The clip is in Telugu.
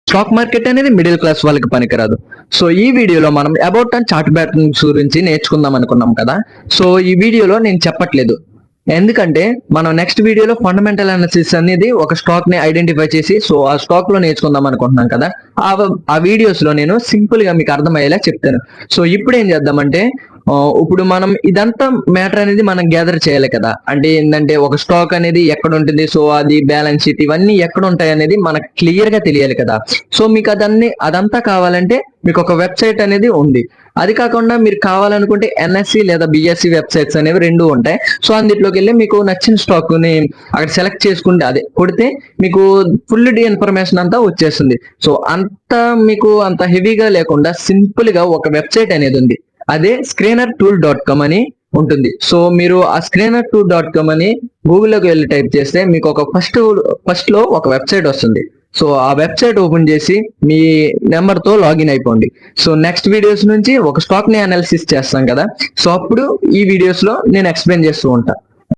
స్టాక్ మార్కెట్ అనేది మిడిల్ క్లాస్ వాళ్ళకి పనికిరాదు. సో ఈ వీడియోలో మనం అబౌట్ అండ్ చార్ట్ ప్యాటర్న్స్ గురించి నేర్చుకుందాం అనుకున్నాం కదా. సో ఈ వీడియోలో నేను చెప్పట్లేదు, ఎందుకంటే మనం నెక్స్ట్ వీడియోలో ఫండమెంటల్ అనాలిసిస్ అనేది ఒక స్టాక్ ని ఐడెంటిఫై చేసి సో ఆ స్టాక్ లో నేర్చుకుందాం అనుకుంటున్నాం కదా. ఆ వీడియోస్ లో నేను సింపుల్ గా మీకు అర్థమయ్యేలా చెప్తాను. సో ఇప్పుడు ఏం చేద్దామంటే ఇప్పుడు మనం ఇదంతా మ్యాటర్ అనేది మనం గ్యాదర్ చేయాలి కదా. అంటే ఏంటంటే ఒక స్టాక్ అనేది ఎక్కడ ఉంటుంది, సో అది బ్యాలెన్స్ షీట్ ఇవన్నీ ఎక్కడ ఉంటాయి అనేది మనకు క్లియర్ గా తెలియాలి కదా. సో మీకు అదంతా కావాలంటే మీకు ఒక వెబ్సైట్ అనేది ఉంది. అది కాకుండా మీరు కావాలనుకుంటే ఎన్ఎస్సి లేదా బిఎస్సి వెబ్సైట్స్ అనేవి రెండు ఉంటాయి. సో అందులోకి వెళ్ళి మీకు నచ్చిన స్టాక్ ని అక్కడ సెలెక్ట్ చేసుకుంటే అదే కొడితే మీకు ఫుల్ ఇన్ఫర్మేషన్ అంతా వచ్చేస్తుంది. సో మీకు అంత హెవీగా లేకుండా సింపుల్ గా ఒక వెబ్సైట్ అనేది ఉంది. అదే screener2.com అని ఉంటుంది. సో మీరు ఆ screener2.com అని గూగుల్లోకి వెళ్ళి టైప్ చేస్తే మీకు ఒక ఫస్ట్ లో ఒక వెబ్సైట్ వస్తుంది. సో ఆ వెబ్సైట్ ఓపెన్ చేసి మీ నెంబర్ తో లాగిన్ అయిపోండి. సో నెక్స్ట్ వీడియోస్ నుంచి ఒక స్టాక్ ని అనాలిసిస్ చేస్తాం కదా. సో అప్పుడు ఈ వీడియోస్ లో నేను ఎక్స్ప్లెయిన్ చేస్తూ ఉంటాను.